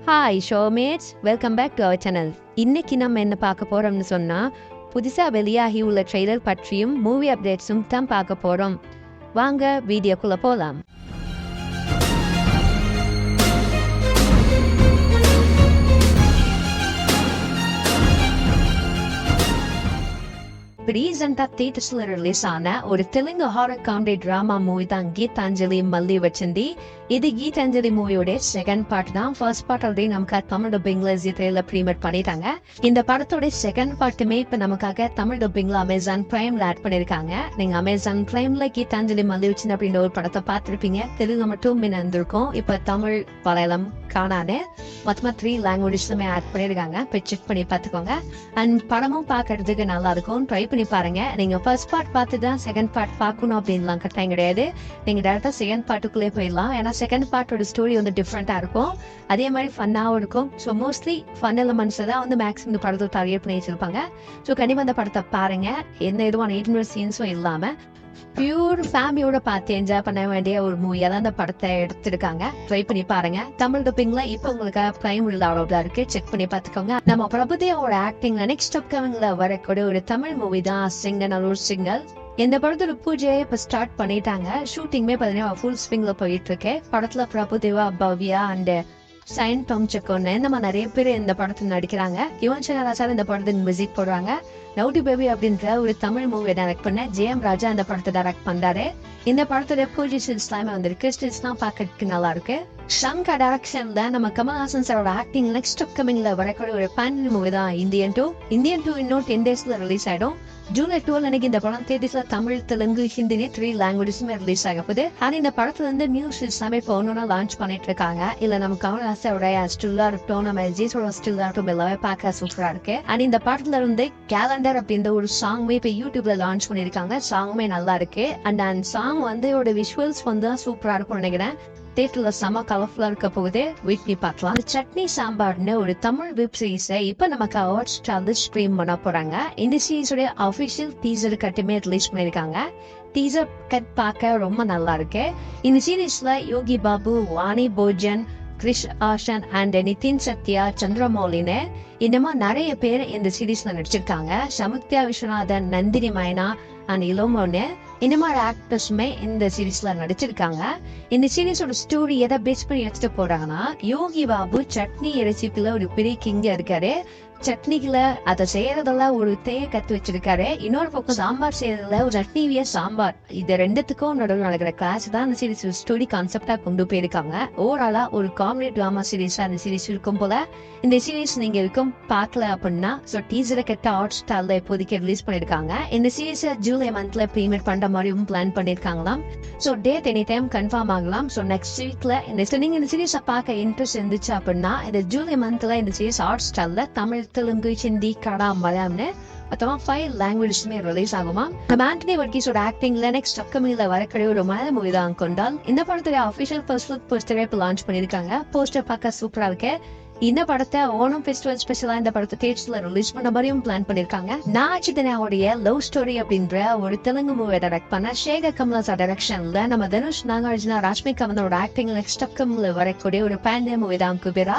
Hi showmates, welcome back to our channel. இன்னைக்கு நம்ம என்ன பார்க்க போறோம்னு சொன்னா, புதுசா வெளியாகி உள்ள ட்ரெய்லர் பற்றியும் மூவி அப்டேட்ஸும் தான் பார்க்க போறோம். வாங்க வீடியோக்குள்ள போலாம். ரீசெண்டா தியேட்டர்ஸ்ல ரிலீஸ் ஆன ஒரு Telugu horror comedy drama movie தான் கீதாஞ்சலி மல்லி வச்சந்தி. இது கீதாஞ்சலி மூவியோட செகண்ட் பார்ட் தான். ஃபர்ஸ்ட் பார்ட் ஆல்ரெடி நமக்கு தமிழ் டப்பிங்ல ஜித்ரேல ப்ரீமியர் பண்ணிட்டாங்க. இந்த படத்தோட செகண்ட் பார்ட்டுமே இப்ப நமக்காக தமிழ் டப்பிங்ல அமேசான் பிரைம்ல ஆட் பண்ணிருக்காங்க. நீங்க அமேசான் பிரைம்ல கீதாஞ்சலி மல்லி வச்சந்தி அப்படின்ற ஒரு படத்தை பார்த்திருப்பீங்க. தெலுங்கு மட்டும் இருந்திருக்கும். இப்ப தமிழ், மலையாளம், காணாது மொத்தமா 3 லாங்குவேஜஸ்லுமே ஆட் பண்ணிருக்காங்க. போய் செக் பண்ணி பார்த்துக்கோங்க. அண்ட் படமும் பார்க்கறதுக்கு நல்லா இருக்கும். ட்ரை பண்ணி பாருங்க. நீங்க ஃபர்ஸ்ட் பார்ட் பார்த்துதான் செகண்ட் பார்ட் பார்க்கணும் அப்படின்லாம் கட்டாயம் கிடையாது. நீங்க டேரக்டா செகண்ட் பார்ட்டுக்குள்ளே போயிடலாம். ஏன்னா செகண்ட் பார்ட்டோட ஸ்டோரி வந்து டிஃப்ரெண்டா இருக்கும். அதே மாதிரி ஃபன்னாவும் இருக்கும். ஸோ மோஸ்ட்லி ஃபன் எலமெண்ட்ஸ் தான் வந்து மேக்ஸிமம் இந்த படத்தை டார்கெட் பண்ணி வச்சிருப்பாங்க. ஸோ கண்டிப்பா அந்த படத்தை பாருங்க. எந்த இதுவான எயிட் சீன்ஸும் இல்லாம பியூர் ஃபேமிலியோட பார்த்து என்ஜாய் பண்ண வேண்டிய ஒரு மூவியால அந்த படத்தை எடுத்திருக்காங்க. ட்ரை பண்ணி பாருங்க. தமிழ் டப்பிங்ல இப்ப உங்களுக்கு பிரைம் அவைலபிளா இருக்கு. செக் பண்ணி பாத்துக்கோங்க. நம்ம பிரபுதேவோட ஆக்டிங்ல நெக்ஸ்ட் அப்கமிங்ல வரக்கூடிய ஒரு தமிழ் மூவி தான் சிங்கநல்லூர் சிங்கல். இந்த படத்தோட பூஜையை இப்ப ஸ்டார்ட் பண்ணிட்டாங்க. ஷூட்டிங்மே பாத்தீங்கன்னா ஃபுல் ஸ்விங்ல போயிட்டு இருக்கு. படத்துல பிரபுதேவா, பவ்யா அண்ட் சைன் டாம் செக்கோன்னு இந்த மாதிரி நிறைய பேர் இந்த படத்துல நடிக்கிறாங்க. யுவன் சங்கர் ராஜா இந்த படத்துக்கு மியூசிக் போடுறாங்க. நவுடி பேபி அப்படின்ற ஒரு தமிழ் மூவியை டைரக்ட் பண்ண ஜெயம் ராஜா இந்த படத்தை டைரக்ட் பண்றாரு. இந்த படத்தோட பூஜை ஸ்டில்ஸ் எல்லாமே வந்திருக்கு. ஸ்டில்ஸ் எல்லாம் பார்க்கறதுக்கு நல்லா இருக்கு. ஷங்கர் டைரக்ஷன்ல நம்ம கமல்ஹாசன் சாரோட ஆக்டிங் நெக்ஸ்ட் அப்கமிங்ல வரக்கூடிய ஒரு பேன் மூவி தான் இந்தியன் 2. இன்னும் 10 டேஸ்ல ரிலீஸ் ஆயிடும். ஜூலை 12 அன்னைக்கு இந்த படம் தியேட்டர்ஸ்ல தமிழ், தெலுங்கு, ஹிந்தினே 3 லாங்குவேஜஸ்மே ரிலீஸ் ஆக போகுது. ஆனா இந்த படத்துல இருந்து நியூஸ் எல்லாமே இப்போ ஒன்னொன்னா லான்ச் பண்ணிட்டு இருக்காங்க. இல்ல நம்ம கமல்ஹாசனோட ஸ்டில்லா இருக்கட்டும், நம்ம ஜீஸோட ஸ்டில்லா இருக்கட்டும், எல்லாமே பார்க்க சூப்பரா இருக்கு. அண்ட் இந்த படத்துல இருந்து கேலண்டர் அப்படின்ற ஒரு சாங்மே இப்ப யூடியூப்ல லான்ச் பண்ணிருக்காங்க. சாங்குமே நல்லா இருக்கு. அண்ட் அந்த சாங் வந்து விஷுவல்ஸ் வந்து சூப்பரா இருக்கும் நினைக்கிறேன். தேட்டர்ல செம கலர்ஃபுல்லா இருக்க போகுது. வெயிட் பண்ணி பார்க்கலாம். சட்னி சாம்பார்னு ஒரு தமிழ் வெப் சீரிஸை இப்ப நமக்கு ஹாட் ஸ்டார்ல ஸ்ட்ரீம் பண்ண போறாங்க. இந்த சீரிஸோட அபிஷியல் டீசர் கட்டுமே ரிலீஸ் பண்ணிருக்காங்க. டீசர் கட் பார்க்க ரொம்ப நல்லா இருக்கு. இந்த சீரிஸ்ல யோகி பாபு, வாணி போஜன், கிரிஷ் ஆஷன் அண்ட் நிதின் சத்யா, சந்திரமௌலின்னு இந்த மாதிரி நிறைய பேர் இந்த சீரீஸ்ல நடிச்சிருக்காங்க. சமுக்தியா விஸ்வநாதன், நந்தினி மைனா அண்ட் இளமோன்னு இந்த மாதிரி ஆக்டர்ஸுமே இந்த சீரீஸ்ல நடிச்சிருக்காங்க. இந்த சீரீஸோட ஸ்டோரி எதை பேஸ் பண்ணி எடுத்துட்டு போறாங்கன்னா, யோகி பாபு சட்னி ரெசிபில ஒரு பெரிய கிங்க இருக்காரு. சட்னிக்குல அதை செய்யறதெல்லாம் ஒரு கத்து வச்சிருக்காரு. இன்னொரு பக்கம் சாம்பார் செய்யறதுல ஒரு சட்னிவிய சாம்பார், இது ரெண்டுத்துக்கும் நடுவில் நடக்கிற கிளாஸ் தான் இந்த சீரீஸ் ஸ்டோரி கான்செப்டா கொண்டு போயிருக்காங்க. ஓவராலா ஒரு காமெடி டிராமா சீரீஸா இந்த சீரீஸ் இருக்கும் போல. இந்த சீரீஸ் நீங்க இருக்கும் பார்க்கல அப்படின்னா டீசரை கட்ட ஹாட் ஸ்டார்ல இப்போதைக்கு ரிலீஸ் பண்ணிருக்காங்க. இந்த சீரீஸ் ஜூலை மந்த்ல ப்ரீமியர் பண்ற மாதிரியும் பிளான் பண்ணிருக்காங்களாம். டேட் எனி டைம் கன்ஃபார்ம் ஆகலாம். நெக்ஸ்ட் வீக்ல நீங்க இந்த சீரீஸை பார்க்க இன்ட்ரெஸ்ட் இருந்துச்சு அப்படின்னா இந்த ஜூலை மந்த்ல இந்த சீரீஸ் ஹாட் ஸ்டார்ல தமிழ், தெலுங்கு, ஹிந்தி, கன்னடா, மலையாளம்னு மொத்தமா 5 லாங்குவேஜஸ்மே ரிலீஸ் ஆகுமா. நம்ம ஆண்டனி வர்கீஸோட ஆக்டிங்ல நெக்ஸ்ட் அப்கமிங்ல வரக்கூடிய ஒரு மலையாள மூவி தான் கொண்டால். இந்த படத்துடைய அபிஷியல் ஃபர்ஸ்ட் லுக் போஸ்டரே இப்ப லான்ச் பண்ணிருக்காங்க. போஸ்டர் பார்க்க சூப்பரா இருக்கு. இந்த படத்தை ஓணம் ஃபெஸ்டிவல் ஸ்பெஷலா இந்த படத்தை தியேட்டர்ஸ்ல ரிலீஸ் பண்ண மாதிரியும் பிளான் பண்ணிருக்காங்க. நாச்சிதனாவுடைய லவ் ஸ்டோரி அப்படின்ற ஒரு தெலுங்கு மூவியை டைரக்ட் பண்ண சேகர் கமலாசா டைரக்ஷன்ல நம்ம தனுஷ், நாகார்ஜுனா, ராஷ்மிகா வந்தோட ஆக்டிங் நெக்ஸ்ட் அப்கமிங்ல வரக்கூடிய ஒரு பேண்டே மூவி தான் குபேரா.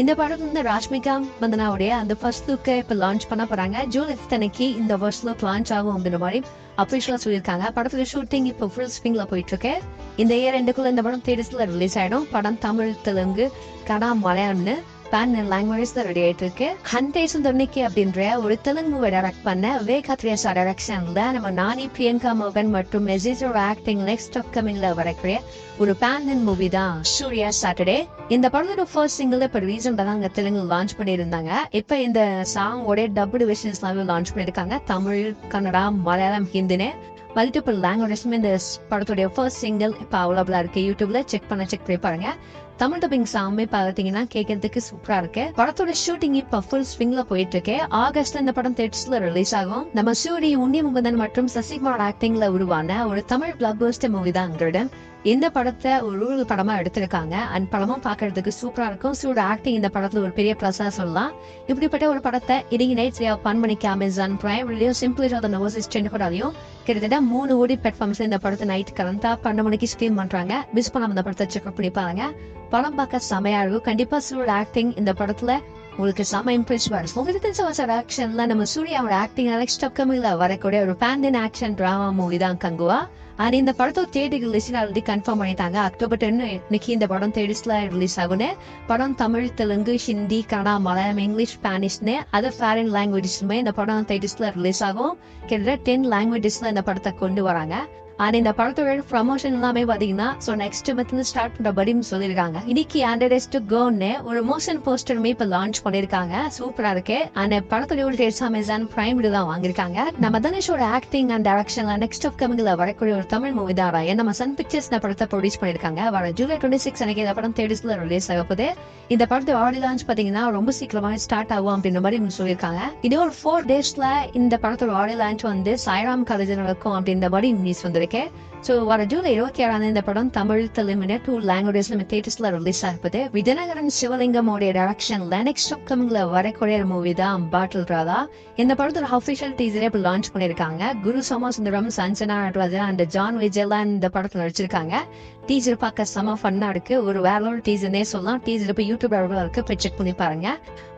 இந்த படத்துல இருந்து ராஷ்மிகா மந்தனாவுடைய அந்த ஃபர்ஸ்ட் லுக்கை இப்ப லான்ச் பண்ண போறாங்க. ஜூலை 5 அன்னைக்கு இந்த ஃபர்ஸ்ட் லுக் லான்ச் ஆகும் அப்படின்ற மாதிரி அபிஷியலா சொல்லியிருக்காங்க. படத்துல ஷூட்டிங் இப்போ ஃபுல் ஸ்விங்ல போயிட்டு இருக்கு. இந்த இயர் எண்டுக்குள்ள இந்த படம் தியேட்டர்ஸ்ல ரிலீஸ் ஆயிடும். படம் தமிழ், தெலுங்கு, கன்னடா, மலையாளம்னு பேன் லாங்குவேஜ்ல ரெடி ஆயிட்டு இருக்கு. ஹண்டே சுந்தர்னிக்கி அப்படின்ற ஒரு தெலுங்கு மூவி டைரக்ட் பண்ண வேகாத்ரியாசா டைரக்ஷன்ல நம்ம நானி, பிரியங்கா மோகன் மற்றும் மெஜிஸோட ஆக்டிங் நெக்ஸ்ட் அப்கமிங்ல வரக்கூடிய ஒரு பேன் மூவி தான் சூர்யா சாட்டர்டே. இந்த படத்தோட ஃபர்ஸ்ட் சிங்கிள் இப்ப ரீசெண்டா தான் தெலுங்கு லான்ச் பண்ணிருந்தாங்க. இப்ப இந்த சாங்கோட டப்டு வெர்ஷன்ஸ் எல்லாமே லான்ச் பண்ணிருக்காங்க. தமிழ், கன்னடா, மலையாளம், ஹிந்தின்னு மல்டிபிள் லாங்குவேஜஸ்மே இந்த படத்துடைய ஃபர்ஸ்ட் சிங்கிள் இப்ப அவைலபிளா இருக்கு. யூடியூப்ல செக் பண்ணி பாருங்க. தமிழ் டப்பிங் சாங்குமே பாத்தீங்கன்னா கேட்கறதுக்கு சூப்பரா இருக்கு. படத்தோட ஷூட்டிங் இப்ப ஃபுல் ஸ்விங்ல போயிட்டு இருக்கு. ஆகஸ்ட்ல இந்த படம் தியேட்டர்ஸ்ல ரிலீஸ் ஆகும். நம்ம சூரி, உன்னி முகுந்தன் மற்றும் சசிகுமார் ஆக்டிங்ல உருவான ஒரு தமிழ் பிளாக் பஸ்டர் மூவி தான். இந்த படத்தை ஒரு ரூரல் படமா எடுத்திருக்காங்க. அண்ட் படமும் பாக்குறதுக்கு சூப்பரா இருக்கும். சூட ஆக்டிங் இந்த படத்துல ஒரு பெரிய பிளஸா சொல்லலாம். இப்படிப்பட்ட ஒரு படத்தை இன்னைக்கு நைட் 10 மணிக்கு Amazon Prime Video simply of the நோசிஸ் டென்கோடாலையும் கிட்டத்தட்ட 3 ஓடி பிளாட்ஃபார்ம்ஸ்ல இந்த படத்தை நைட் கரண்டா 12 மணிக்கு ஸ்ட்ரீம் பண்றாங்க. மிஸ் பண்ணாம இந்த படத்தை செக் பண்ணி பாருங்க. படம் பார்க்க செமையா இருக்கும். கண்டிப்பா சூட ஆக்டிங் இந்த படத்துல உங்களுக்கு செம இம்ப்ரெசிவா இருக்கும். உங்களுக்கு தெரிஞ்ச ஆக்ஷன்ல நம்ம சூர்யாவோட ஆக்டிங் நெக்ஸ்ட் அப்கமிங்ல வரக்கூடிய ஒரு பேண்டின் ஆக்ஷன் டிராமா மூவி தான் கங்குவா. அண்ட் இந்த படத்தோட தேட்டருக்கு லிஸ்ட் ஆல்ரெடி கன்ஃபார்ம் பண்ணிட்டாங்க. அக்டோபர் 10 இன்னைக்கு இந்த படம் தேட்டர்ஸ்ல ரிலீஸ் ஆகுன்னு. படம் தமிழ், தெலுங்கு, ஹிந்தி, கன்னடா, மலையாளம், இங்கிலீஷ், ஸ்பானிஷ்னு அதர் ஃபாரின் லாங்குவேஜஸ்மே இந்த படம் தேட்டர்ஸ்ல ரிலீஸ் ஆகும். கிட்டத்தட்ட 10 லாங்குவேஜஸ்ல இந்த படத்தை கொண்டு வராங்க. அண்ட் இந்த படத்தோட ப்ரமோஷன் எல்லாமே பாத்தீங்கன்னா நெக்ஸ்ட் மந்த்ல ஸ்டார்ட் பண்றபடின்னு சொல்லிருக்காங்க. இன்னைக்கு ஆண்டர்ஸ் டு கோன்னு ஒரு மோஷன் போஸ்டருமே இப்ப லான்ச் பண்ணிருக்காங்க. சூப்பரா இருக்கு. அந்த படத்தோட டேட்ஸ் அமேசான் பிரைம்ல தான் வாங்கிருக்காங்க. நம்ம தனுஷோட ஆக்டிங் அண்ட் டைரக்ஷன்ல நெக்ஸ்ட் அப்கமிங்ல வரக்கூடிய ஒரு தமிழ் மூவி தான் நம்ம சன் பிக்சர்ஸ் இந்த படத்தை ப்ரொடியூஸ் பண்ணிருக்காங்க. வர ஜூலை 26 அன்னைக்கு இந்த படம் தேட்டர்ஸ்ல ரிலீஸ் ஆக போகுது. இந்த படத்தோட ஆடியோ லான்ச் பாத்தீங்கன்னா ரொம்ப சீக்கிரமா ஸ்டார்ட் ஆகும் அப்படின்ற மாதிரி சொல்லியிருக்காங்க. இதே ஒரு 4 டேஸ்ல இந்த படத்தோட ஆடியோ லான்ச் வந்து சாய்ராம் காலேஜ் நடக்கும் அப்படின்ற மாதிரி நியூஸ் வந்திருக்கு. சோ வர ஜூலை 27 இந்த படம் தமிழ், தெலுங்கு 2 லாங்குவேஜஸ்ல தியேட்டர்ஸ்ல ரிலீஸ் ஆகுது. விஜயநகரன் சிவலிங்கமோட டைரக்ஷன்ல நெக்ஸ்ட் அப்கமிங்ல வரக்கூடிய மூவி தான் பாட்டில் ராதா. இந்த படத்தோட அஃபிஷியல் டீசரே இப்ப லான்ச் பண்ணிருக்காங்க. குரு சோமசுந்தரம், சஞ்சனா நடராஜன் அண்ட் ஜான் விஜயலாம் இந்த படத்துல நடிச்சிருக்காங்க. டீசர் பார்க்க செம ஃபன்னா இருக்கு. ஒரு வேற டீசர்னே சொல்லலாம். டீசர் இப்ப யூடியூப் இருக்கு, போய் செக் பண்ணி பாருங்க.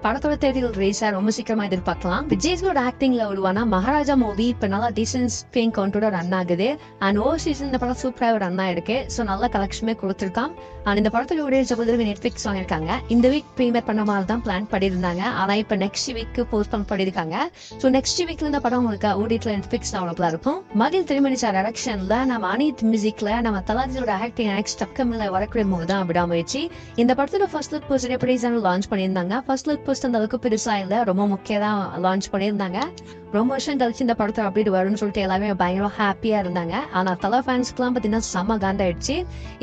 படத்தோட தேதியில் ரிலீஸா ரொம்ப சீக்கிரமா எதிர்பார்க்கலாம். விஜய்ஸோட ஆக்டிங்ல உருவான மகாராஜா மூவி இப்ப நல்லா டீசன்ஸ் பேங் கவுண்டோட ரன் ஆகுது. அண்ட் ஓவர்சீஸ் இந்த படம் சூப்பரா ரன் ஆயிருக்கு. சோ நல்ல கலெக்ஷனுமே கொடுத்திருக்கான். அண்ட் இந்த படத்தோட ஒரு நெட்ஃபிளிக்ஸ் வாங்கிருக்காங்க. இந்த வீக் பிரீமியர் பண்ண மாதிரி தான் பிளான் பண்ணிருந்தாங்க. ஆனா இப்ப நெக்ஸ்ட் வீக் போஸ்ட்போன் பண்ணிருக்காங்க. சோ நெக்ஸ்ட் வீக்ல இந்த படம் உங்களுக்கு ஓடிடில நெட்ஃபிளிக்ஸ் அவைலபிளா இருக்கும். மகிழ் திருமணி சார் டைரக்ஷன்ல நம்ம அனித் மியூசிக்ல நம்ம தலாஜியோட ஆக்டிங் நெக்ஸ்ட் அப்கமிங்ல வரக்கூடிய மூவி தான் விடாமுயற்சி. இந்த படத்தோட ஃபர்ஸ்ட் லுக் போஸ்டர் எப்படி லான்ச் பண்ணியிருந்தாங்க. ஃபர்ஸ்ட் லுக் போஸ்ட் அந்த அளவுக்கு பெருசா இல்ல, ரொம்ப முக்கியமா லான்ச் பண்ணியிருந்தாங்க. ரொம்ப வருஷம் கழிச்சு இந்த படத்தை அப்டேட் வரும்னு சொல்லிட்டு எல்லாமே பயங்கர ஹாப்பியா இருந்தாங்க. ஆனா தலா ஃபேன்ஸ்க்குலாம் பாத்தீங்கன்னா செம்ம காண்டாயிடுச்சு.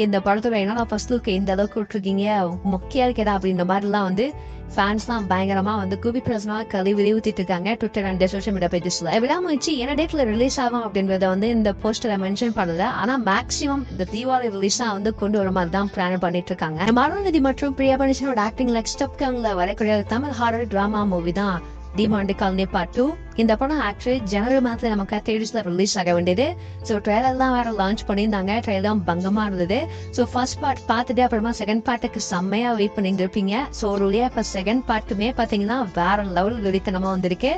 இந்த படத்தோட என்னன்னா ஃபர்ஸ்ட் லுக் இந்த அளவுக்கு விட்டுருக்கீங்க, முக்கியம் இருக்கா அப்படின்ற மாதிரி எல்லாம் வந்து ஃபேன்ஸ்லாம் பயங்கரமா வந்து குபி பிரசனா கழுவி ஊத்திட்டு இருக்காங்க ட்விட்டர் அண்ட் சோஷியல் மீடியா பேஜஸ்ல. விடாமுயற்சி என்ன டேட்ல ரிலீஸ் ஆகும் அப்படின்றத வந்து இந்த போஸ்டர்ல மென்ஷன் பண்ணல. ஆனா மேக்ஸிமம் இந்த தீபாவளி ரிலீஸா வந்து கொண்டு வர மாதிரி தான் பிளான் பண்ணிட்டு இருக்காங்க. மருநிதி மற்றும் பிரியா பனிஷனோட ஆக்டிங் நெக்ஸ்ட் அப்கமிங்ல வரக்கூடிய தமிழ் ஹாரர் டிராமா மூவி தான் டிமாண்ட் காலனி பார்ட் 2. இந்த படம் ஆக்சுவலி ஜனவரி மாதத்துல நமக்கு தேட்டர்ஸ்ல ரிலீஸ் ஆக வேண்டியது. ஸோ ட்ரெய்லர் தான் வேற லான்ச் பண்ணியிருந்தாங்க. ட்ரெய்லர் பங்கமா இருந்தது. ஸோ ஃபர்ஸ்ட் பார்ட் பார்த்துட்டு அப்புறமா செகண்ட் பார்ட்டுக்கு செம்மையா வெயிட் பண்ணிட்டு இருப்பீங்க. ஸோ ஒரு வழியா இப்ப செகண்ட் பார்ட்டுமே பாத்தீங்கன்னா வேற லெவல் வெறித்தனமா வந்திருக்கு.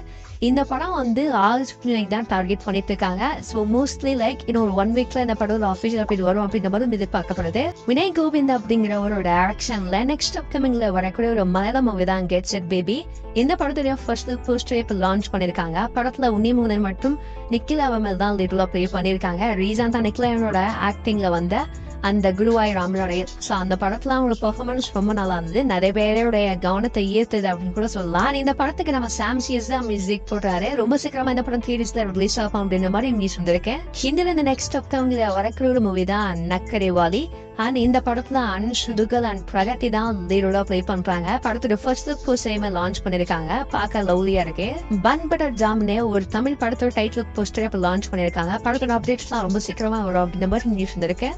இந்த படம் வந்து ஆகஸ்ட் 15 தான் டார்கெட் பண்ணிட்டு இருக்காங்க. ஸோ மோஸ்ட்லி லைக் இன்னும் ஒரு 1 வீக்ல இந்த படம் ஆஃபீஷியல் அப்படி வரும் அப்படின்ற மாதிரி எதிர்பார்க்கப்படுது. வினய் கோவிந்த் அப்படிங்கிற ஒரு டைரக்ஷன்ல நெக்ஸ்ட் அப்கமிங்ல வரக்கூடிய ஒரு மலையாள மூவி தான் கெட் செட் பேபி. இந்த படத்துடைய ஃபர்ஸ்ட் லுக் போஸ்டர் இப்ப லான்ச் பண்ணிருக்காங்க. படத்துல உன்னிமுகன் மற்றும் நிக்கிலா அவமல் தான் லிட்டிலா ப்ளே பண்ணிருக்காங்க. ரீசன்டா நிக்கிலாவோட ஆக்டிங்ல வந்த அந்த குருவாய் ராமனுடைய அந்த படத்துல அவங்களோட பெர்ஃபார்மன்ஸ் ரொம்ப நல்லா இருந்தது. நிறைய பேருடைய கவனத்தை ஈர்த்தது அப்படின்னு கூட சொல்லலாம். இந்த படத்துக்கு நம்ம சாம்சியஸ் தான் மியூசிக் போட்டாரு. ரொம்ப சீக்கிரமா இந்த படம் தியேட்டர்ஸ்ல ரிலீஸ் ஆகும் அப்படின்ற மாதிரி நியூஸ் வந்திருக்கேன். ஹிந்தில இந்த நெக்ஸ்ட் அப்கமிங்ல வரக்கூடிய மூவி தான் நக்கரேவாலி. அண்ட் இந்த படத்துல அனுஷ் துகல் அண்ட் பிரகதி தான் லீடோட ப்ளே பண்றாங்க. படத்தோட ஃபர்ஸ்ட் லுக் போஸ்டரையுமே லான்ச் பண்ணிருக்காங்க. பார்க்க லவ்லியா இருக்கு. பன் பட்டர் ஜாம்னே ஒரு தமிழ் படத்தோட டைட்டில் லுக் போஸ்டர் இப்ப லான்ச் பண்ணிருக்காங்க. படத்தோட அப்டேட்ஸ் எல்லாம் ரொம்ப சீக்கிரமா வரும் அப்படின்ற மாதிரி நியூஸ் வந்திருக்கு.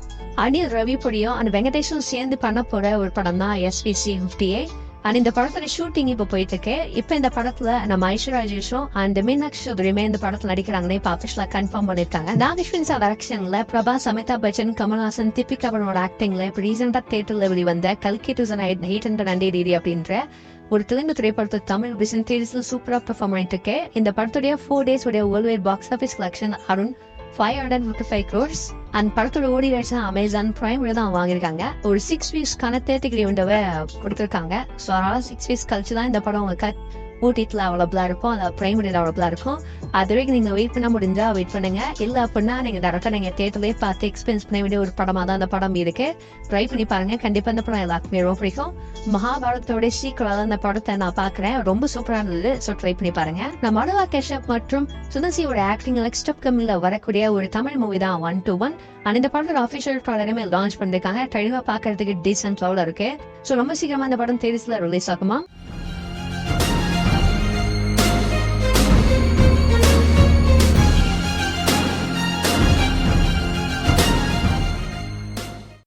அனில் ரவிபுடியும் அண்ட் வெங்கடேஷும் சேர்ந்து பண்ண போற ஒரு படம் தான் SVC 58. அண்ட் இந்த படத்தோட ஷூட்டிங் இப்ப போயிட்டு இருக்கு. இப்ப இந்த படத்துல நம்ம ஐஸ்வர்யா ராஜேஷும் அண்ட் மீனாட்சி சௌத்ரியுமே இந்த படத்துல நடிக்கிறாங்கன்னு இப்ப ஆஃபீஸ்ல கன்ஃபார்ம் பண்ணிருக்காங்க. நாகேஸ்வரன் சார் டைரக்ஷன்ல பிரபாஸ், அமிதாப் பச்சன், கமல்ஹாசன், திப்பிகா அவரோட ஆக்டிங்ல இப்ப ரீசெண்டா தியேட்டர்ல வெளிவந்த கல்கி 2800 அப்படின்ற ஒரு தெலுங்கு திரைப்படத்தை தமிழ் ரீசென்ட் தேட்டர்ஸ்ல சூப்பரா பெர்ஃபார்ம் பண்ணிட்டு இருக்கு. இந்த படத்துடைய 4 டேஸ் உடைய world wide box office collection around 555 crores. And படத்தோட ஓடி ரைட்ஸ் அமேசான் பிரைம்ல தான் வாங்கிருக்காங்க. ஒரு 6 வீக்ஸ்க்கான தேட்டர் விண்டோவை கொடுத்திருக்காங்க. ஸோ அதனால 6 வீக்ஸ் கழிச்சு தான் இந்த படம் உங்களுக்கு ஓடிடில அவைலபிளா இருக்கும், அந்த பிரைமரியில அவைலபிளா இருக்கும். அது வரைக்கும் நீங்க வெயிட் பண்ண முடிஞ்சா வெயிட் பண்ணுங்க. இல்ல அப்படின்னா நீங்க டேரக்டா நீங்க தியேட்டர்லயே பார்த்து எக்ஸ்பீரியன்ஸ் பண்ண வேண்டிய ஒரு படமா தான் அந்த படம் இருக்கு. ட்ரை பண்ணி பாருங்க. கண்டிப்பா இந்த படம் எல்லாருக்குமே ரொம்ப பிடிக்கும். மகாபாரதத்தோட சீக்கிரம் அந்த படத்தை நான் பாக்குறேன். ரொம்ப சூப்பரா இருந்தது. ஸோ ட்ரை பண்ணி பாருங்க. நம்ம அனுவா கேஷப் மற்றும் சுதர்சியோட ஆக்டிங் நெக்ஸ்ட் அப்கமிங்ல வரக்கூடிய ஒரு தமிழ் மூவி தான் 1 to 1. அண்ட் இந்த படத்தோட அஃபிஷியல் ட்ரெய்லருமே லான்ச் பண்ணிருக்காங்க. ட்ரெய்லர் பாக்குறதுக்கு டீசென்ட் லெவல்ல இருக்கு. ஸோ ரொம்ப சீக்கிரமா இந்த படம் தேட்டர்ஸ்ல ரிலீஸ் ஆகுமா.